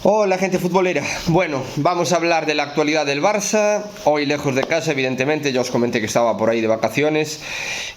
Hola gente futbolera, bueno, vamos a hablar de la actualidad del Barça, hoy lejos de casa evidentemente, ya os comenté que estaba por ahí de vacaciones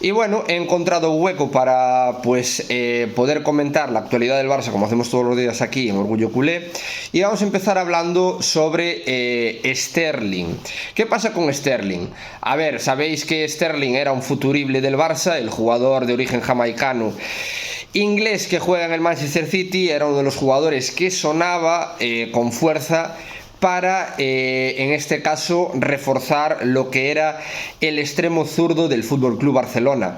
y bueno, he encontrado hueco para poder comentar la actualidad del Barça como hacemos todos los días aquí en Orgullo Culé y vamos a empezar hablando sobre Sterling. ¿Qué pasa con Sterling? A ver, sabéis que Sterling era un futurible del Barça, el jugador de origen jamaicano inglés que juega en el Manchester City, era uno de los jugadores que sonaba con fuerza para, en este caso, reforzar lo que era el extremo zurdo del Fútbol Club Barcelona.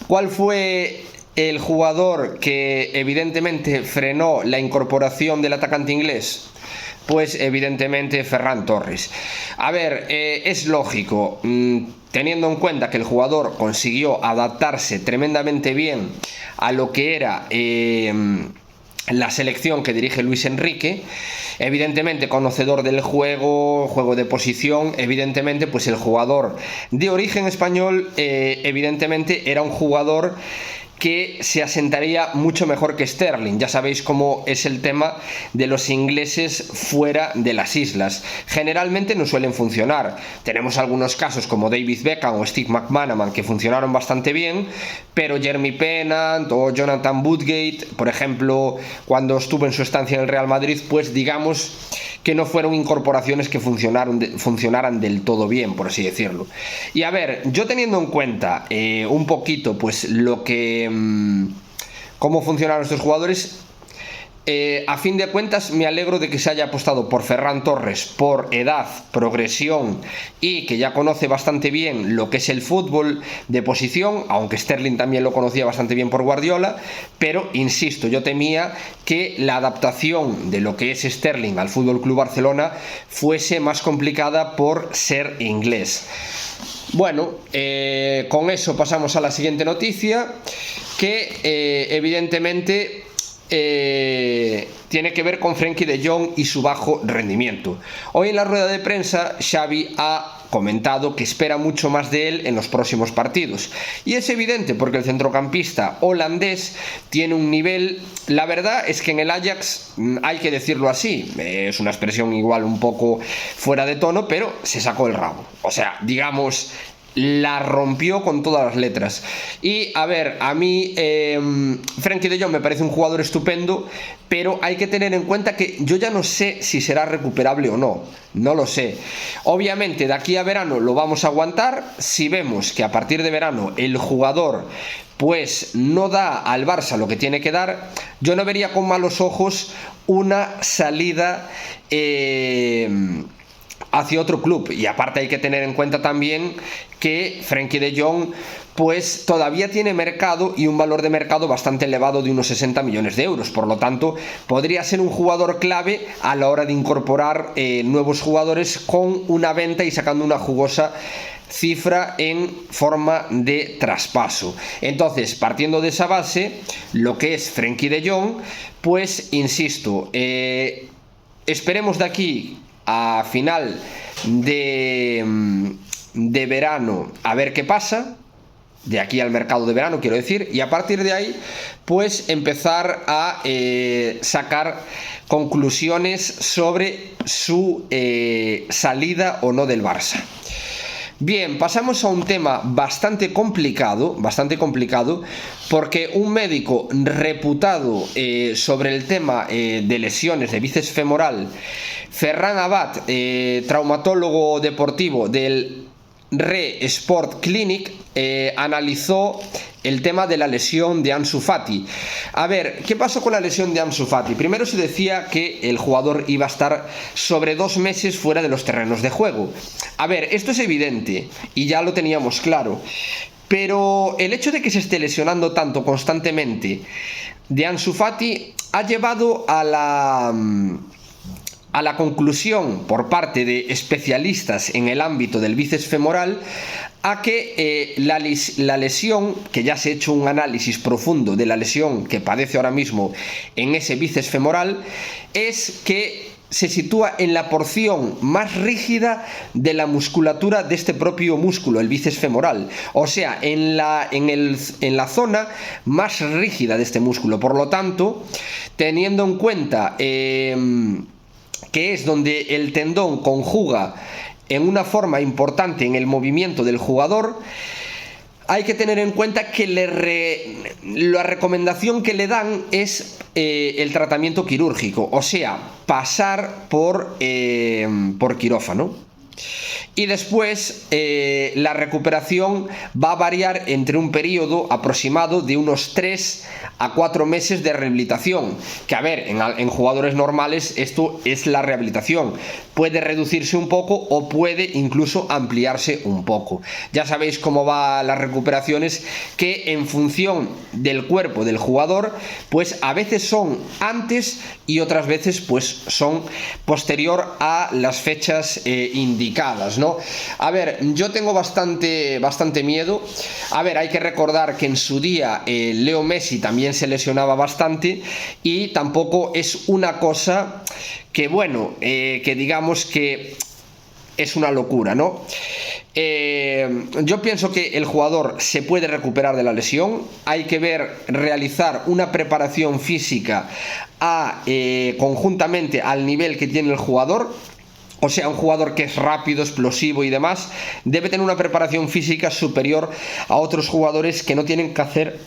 ¿Cuál fue el jugador que evidentemente frenó la incorporación del atacante inglés? Pues evidentemente Ferran Torres. A ver, es lógico, teniendo en cuenta que el jugador consiguió adaptarse tremendamente bien a lo que era la selección que dirige Luis Enrique, evidentemente conocedor del juego de posición, evidentemente pues el jugador de origen español evidentemente era un jugador que se asentaría mucho mejor que Sterling. Ya sabéis cómo es el tema de los ingleses fuera de las islas. Generalmente no suelen funcionar. Tenemos algunos casos como David Beckham o Steve McManaman que funcionaron bastante bien, pero Jeremy Pennant o Jonathan Woodgate, por ejemplo, cuando estuvo en su estancia en el Real Madrid, pues digamos que no fueron incorporaciones que funcionaran del todo bien, por así decirlo. Y a ver, yo teniendo en cuenta un poquito pues lo que cómo funcionaron estos jugadores, a fin de cuentas me alegro de que se haya apostado por Ferran Torres por edad, progresión y que ya conoce bastante bien lo que es el fútbol de posición, aunque Sterling también lo conocía bastante bien por Guardiola, pero insisto, yo temía que la adaptación de lo que es Sterling al Fútbol Club Barcelona fuese más complicada por ser inglés. Bueno, con eso pasamos a la siguiente noticia, que evidentemente tiene que ver con Frenkie de Jong y su bajo rendimiento. Hoy en la rueda de prensa Xavi ha comentado que espera mucho más de él en los próximos partidos y es evidente porque el centrocampista holandés tiene un nivel, la verdad es que en el Ajax, hay que decirlo así, es una expresión igual un poco fuera de tono, pero se sacó el rabo, o sea, digamos, la rompió con todas las letras. Y a ver, a mí Frenkie de Jong me parece un jugador estupendo, pero hay que tener en cuenta que yo ya no sé si será recuperable o no, no lo sé. Obviamente de aquí a verano lo vamos a aguantar. Si vemos que a partir de verano el jugador pues no da al Barça lo que tiene que dar, yo no vería con malos ojos una salida hacia otro club. Y aparte hay que tener en cuenta también que Frenkie de Jong pues todavía tiene mercado y un valor de mercado bastante elevado de unos 60 millones de euros, por lo tanto podría ser un jugador clave a la hora de incorporar nuevos jugadores con una venta y sacando una jugosa cifra en forma de traspaso. Entonces, partiendo de esa base, lo que es Frenkie de Jong, pues insisto, esperemos de aquí a final de verano a ver qué pasa, de aquí al mercado de verano quiero decir, y a partir de ahí pues empezar a sacar conclusiones sobre su salida o no del Barça. Bien, pasamos a un tema bastante complicado, porque un médico reputado sobre el tema de lesiones de bíceps femoral, Ferran Abad, traumatólogo deportivo del Re Sport Clinic, analizó el tema de la lesión de Ansu Fati. A ver, ¿qué pasó con la lesión de Ansu Fati? Primero se decía que el jugador iba a estar sobre 2 meses fuera de los terrenos de juego. A ver, esto es evidente y ya lo teníamos claro, pero el hecho de que se esté lesionando tanto constantemente de Ansu Fati ha llevado a la conclusión por parte de especialistas en el ámbito del bíceps femoral a que la lesión, que ya se ha hecho un análisis profundo de la lesión que padece ahora mismo en ese bíceps femoral, es que se sitúa en la porción más rígida de la musculatura de este propio músculo, el bíceps femoral, o sea, en la zona más rígida de este músculo. Por lo tanto, teniendo en cuenta que es donde el tendón conjuga en una forma importante en el movimiento del jugador, hay que tener en cuenta que la recomendación que le dan es el tratamiento quirúrgico, o sea, pasar por quirófano. Y después la recuperación va a variar entre un periodo aproximado de unos 3 a 4 meses de rehabilitación, que a ver, en jugadores normales esto es la rehabilitación, puede reducirse un poco o puede incluso ampliarse un poco. Ya sabéis cómo van las recuperaciones, que en función del cuerpo del jugador, pues a veces son antes y otras veces pues son posterior a las fechas indicadas, ¿no? A ver, yo tengo bastante miedo. A ver, hay que recordar que en su día Leo Messi también se lesionaba bastante, y tampoco es una cosa que, bueno, que digamos que es una locura, ¿no? Yo pienso que el jugador se puede recuperar de la lesión. Hay que realizar una preparación física conjuntamente al nivel que tiene el jugador. O sea, un jugador que es rápido, explosivo y demás, debe tener una preparación física superior a otros jugadores que no tienen que hacer,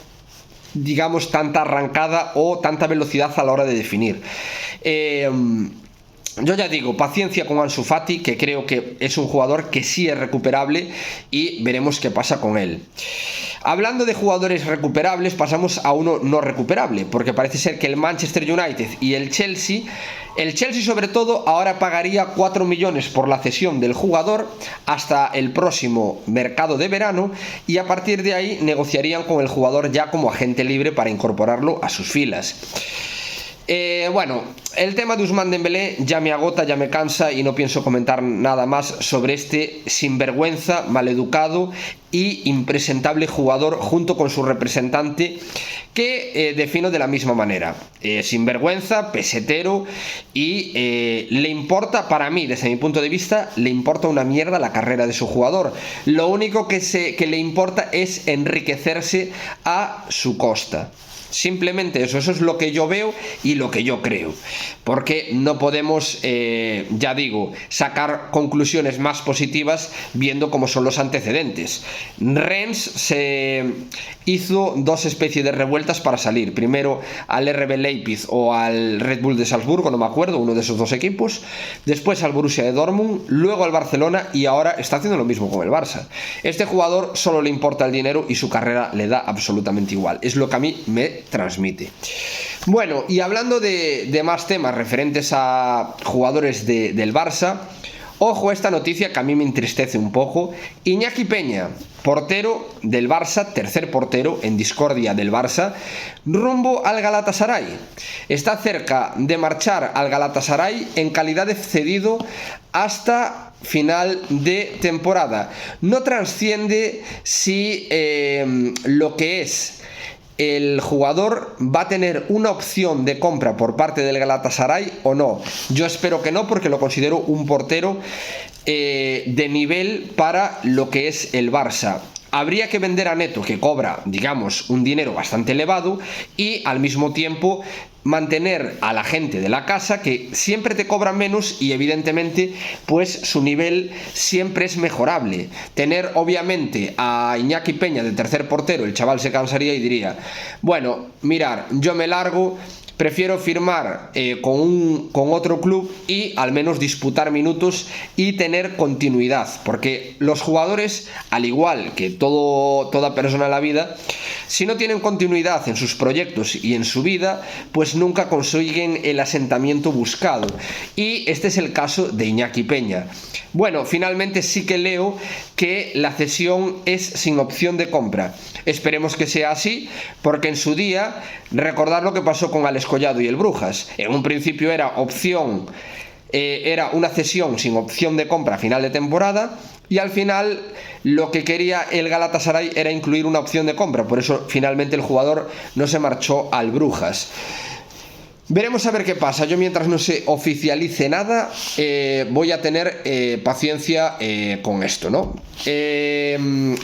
digamos, tanta arrancada o tanta velocidad a la hora de definir. Yo ya digo, paciencia con Ansu Fati, que creo que es un jugador que sí es recuperable, y veremos qué pasa con él. Hablando de jugadores recuperables, pasamos a uno no recuperable, porque parece ser que el Manchester United y el Chelsea sobre todo, ahora pagaría 4 millones por la cesión del jugador hasta el próximo mercado de verano, y a partir de ahí negociarían con el jugador ya como agente libre para incorporarlo a sus filas. Bueno, el tema de Ousmane Dembélé ya me agota, ya me cansa, y no pienso comentar nada más sobre este sinvergüenza, maleducado y impresentable jugador, junto con su representante, que defino de la misma manera: sinvergüenza, pesetero, y le importa, para mí, desde mi punto de vista, le importa una mierda la carrera de su jugador. Lo único que le importa es enriquecerse a su costa. Simplemente eso es lo que yo veo y lo que yo creo, porque no podemos, ya digo, sacar conclusiones más positivas viendo cómo son los antecedentes. Rennes se hizo dos especies de revueltas para salir, primero al RB Leipzig o al Red Bull de Salzburgo, no me acuerdo, uno de esos dos equipos, después al Borussia de Dortmund, luego al Barcelona, y ahora está haciendo lo mismo con el Barça. Este jugador solo le importa el dinero y su carrera le da absolutamente igual, es lo que a mí me transmite. Bueno, y hablando de más temas referentes a jugadores del Barça, ojo a esta noticia que a mí me entristece un poco. Iñaki Peña, portero del Barça, tercer portero en discordia del Barça, rumbo al Galatasaray. Está cerca de marchar al Galatasaray en calidad de cedido hasta final de temporada. No trasciende si lo que es el jugador va a tener una opción de compra por parte del Galatasaray o no. Yo espero que no, porque lo considero un portero de nivel para lo que es el Barça. Habría que vender a Neto, que cobra, digamos, un dinero bastante elevado, y al mismo tiempo mantener a la gente de la casa, que siempre te cobran menos y evidentemente pues su nivel siempre es mejorable. Tener obviamente a Iñaki Peña de tercer portero, el chaval se cansaría y diría: bueno, mirar, yo me largo, prefiero firmar con otro club y al menos disputar minutos y tener continuidad, porque los jugadores, al igual que toda persona en la vida, si no tienen continuidad en sus proyectos y en su vida, pues nunca consiguen el asentamiento buscado, y este es el caso de Iñaki Peña. Bueno, finalmente sí que leo que la cesión es sin opción de compra. Esperemos que sea así, porque en su día, recordad lo que pasó con Alex Collado y el Brujas. En un principio era una cesión sin opción de compra a final de temporada, y al final lo que quería el Galatasaray era incluir una opción de compra. Por eso finalmente el jugador no se marchó al Brujas. Veremos a ver qué pasa. Yo, mientras no se oficialice nada, voy a tener paciencia con esto, ¿no?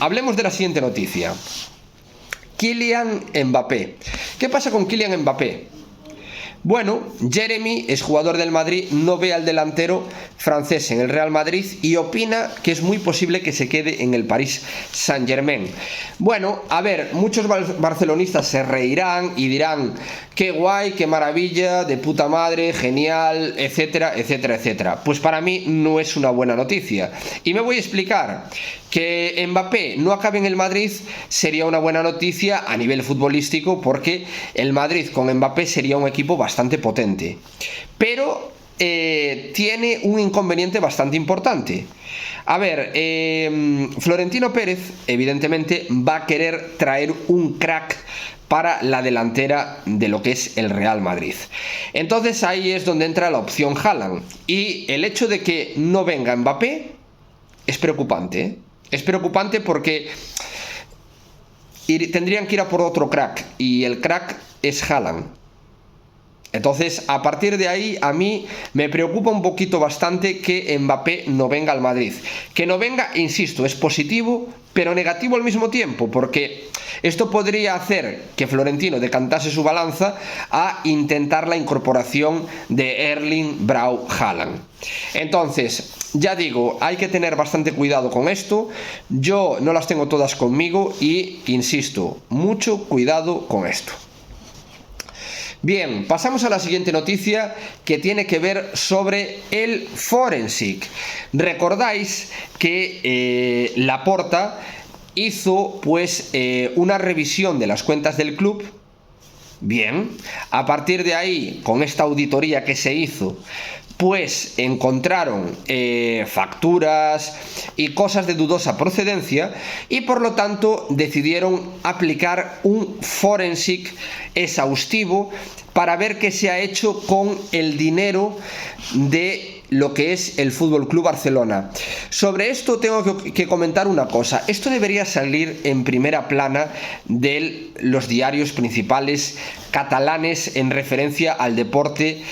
Hablemos de la siguiente noticia. Kylian Mbappé. ¿Qué pasa con Kylian Mbappé? Bueno, Jeremy es jugador del Madrid, no ve al delantero francés en el Real Madrid y opina que es muy posible que se quede en el Paris Saint-Germain. Bueno, a ver, muchos barcelonistas se reirán y dirán qué guay, qué maravilla, de puta madre, genial, etcétera, etcétera, etcétera. Pues para mí no es una buena noticia. Y me voy a explicar. Que Mbappé no acabe en el Madrid sería una buena noticia a nivel futbolístico, porque el Madrid con Mbappé sería un equipo bastante potente. Pero tiene un inconveniente bastante importante. A ver, Florentino Pérez evidentemente va a querer traer un crack para la delantera de lo que es el Real Madrid. Entonces ahí es donde entra la opción Haaland. Y el hecho de que no venga Mbappé es preocupante, ¿eh? Es preocupante porque tendrían que ir a por otro crack, y el crack es Haaland. Entonces, a partir de ahí, a mí me preocupa un poquito bastante que Mbappé no venga al Madrid. Que no venga, insisto, es positivo, pero negativo al mismo tiempo, porque esto podría hacer que Florentino decantase su balanza a intentar la incorporación de Erling Braut Haaland. Entonces, ya digo, hay que tener bastante cuidado con esto. Yo no las tengo todas conmigo y, insisto, mucho cuidado con esto. Bien, pasamos a la siguiente noticia, que tiene que ver sobre el Forensic. Recordáis que Laporta hizo pues una revisión de las cuentas del club. Bien, a partir de ahí, con esta auditoría que se hizo, pues encontraron facturas y cosas de dudosa procedencia, y por lo tanto decidieron aplicar un forensic exhaustivo para ver qué se ha hecho con el dinero de lo que es el Fútbol Club Barcelona. Sobre esto tengo que comentar una cosa. Esto debería salir en primera plana de los diarios principales catalanes en referencia al deporte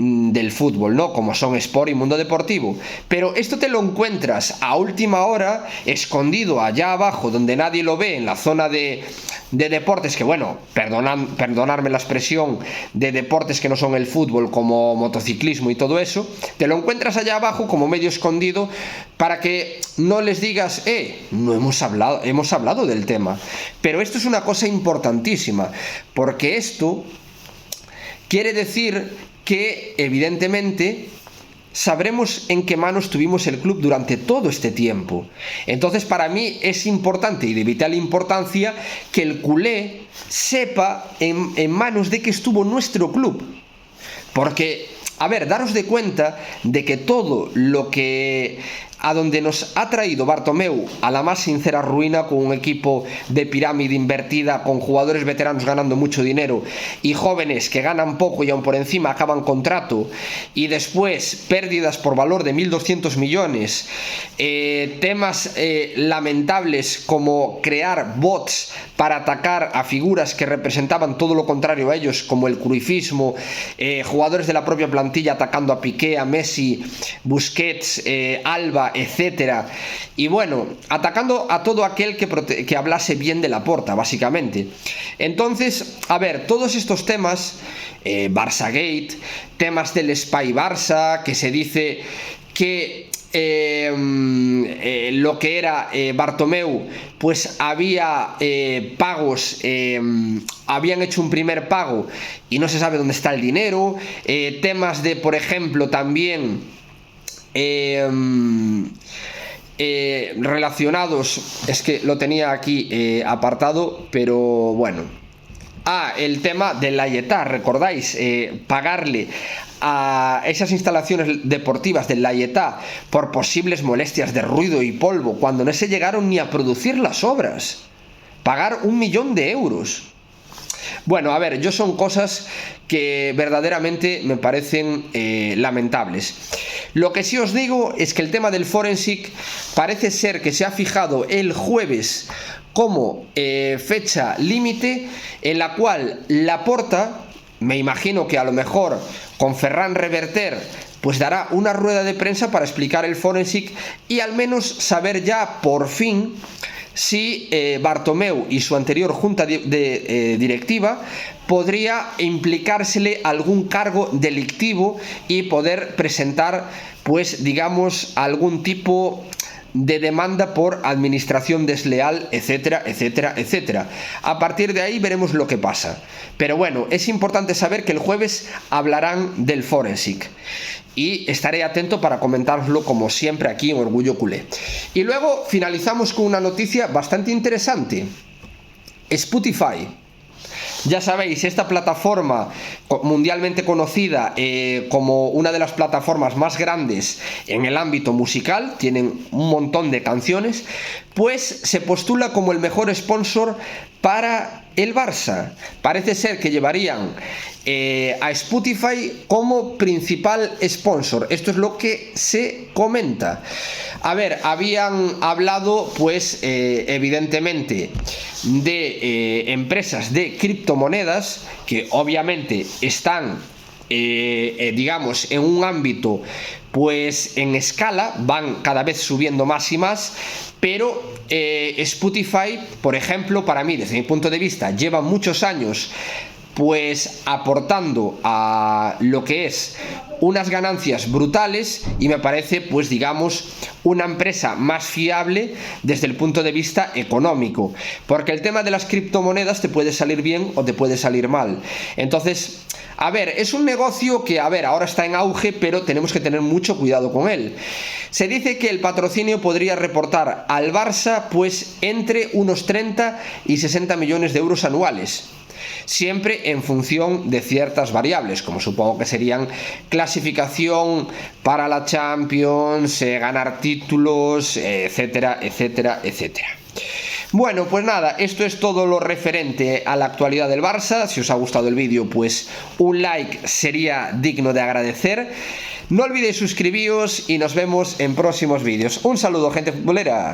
del fútbol, ¿no? Como son Sport y Mundo Deportivo. Pero esto te lo encuentras a última hora, escondido allá abajo, donde nadie lo ve, en la zona de deportes, que bueno, perdonadme la expresión, de deportes que no son el fútbol, como motociclismo y todo eso. Te lo encuentras allá abajo como medio escondido, para que no les digas, no hemos hablado del tema. Pero esto es una cosa importantísima, porque esto quiere decir que evidentemente sabremos en qué manos tuvimos el club durante todo este tiempo. Entonces, para mí es importante y de vital importancia que el culé sepa en manos de qué estuvo nuestro club. Porque, a ver, daros de cuenta de que todo lo que a donde nos ha traído Bartomeu, a la más sincera ruina, con un equipo de pirámide invertida, con jugadores veteranos ganando mucho dinero y jóvenes que ganan poco y aún por encima acaban contrato, y después pérdidas por valor de 1.200 millones, temas lamentables como crear bots para atacar a figuras que representaban todo lo contrario a ellos, como el cruifismo, jugadores de la propia plantilla atacando a Piqué, a Messi, Busquets, Alba, etcétera, y bueno, atacando a todo aquel que hablase bien de Laporta, básicamente. Entonces, a ver, todos estos temas, Barçagate, temas del Spy Barça, que se dice que lo que era Bartomeu, pues había pagos, habían hecho un primer pago y no se sabe dónde está el dinero, temas de, por ejemplo, también relacionados, es que lo tenía aquí apartado, pero bueno. El tema del Laietà, ¿recordáis? Pagarle a esas instalaciones deportivas del Laietà por posibles molestias de ruido y polvo, cuando no se llegaron ni a producir las obras. Pagar 1 millón de euros. Bueno, a ver, son cosas que verdaderamente me parecen lamentables. Lo que sí os digo es que el tema del forensic parece ser que se ha fijado el jueves como fecha límite, en la cual Laporta, me imagino que a lo mejor con Ferran Reverter, pues dará una rueda de prensa para explicar el forensic y al menos saber ya por fin si Bartomeu y su anterior junta directiva podría implicársele algún cargo delictivo y poder presentar, pues digamos, algún tipo de demanda por administración desleal, etcétera, etcétera, etcétera. A partir de ahí veremos lo que pasa. Pero bueno, es importante saber que el jueves hablarán del Forensic y estaré atento para comentarlo como siempre aquí en Orgullo Culé. Y luego finalizamos con una noticia bastante interesante. Spotify. Ya sabéis, esta plataforma mundialmente conocida como una de las plataformas más grandes en el ámbito musical, tienen un montón de canciones, pues se postula como el mejor sponsor para el Barça. Parece ser que llevarían a Spotify como principal sponsor. Esto es lo que se comenta. A ver, habían hablado pues evidentemente de empresas de criptomonedas que obviamente están digamos en un ámbito pues en escala, van cada vez subiendo más y más, pero Spotify, por ejemplo, para mí desde mi punto de vista lleva muchos años pues aportando a lo que es unas ganancias brutales y me parece pues digamos una empresa más fiable desde el punto de vista económico, porque el tema de las criptomonedas te puede salir bien o te puede salir mal. Entonces, a ver, es un negocio que, a ver, ahora está en auge, pero tenemos que tener mucho cuidado con él. Se dice que el patrocinio podría reportar al Barça pues entre unos 30 y 60 millones de euros anuales, siempre en función de ciertas variables, como supongo que serían clasificación para la Champions, ganar títulos, etcétera, etcétera, etcétera. Bueno, pues nada, esto es todo lo referente a la actualidad del Barça. Si os ha gustado el vídeo, pues un like sería digno de agradecer. No olvidéis suscribiros y nos vemos en próximos vídeos. Un saludo, gente futbolera.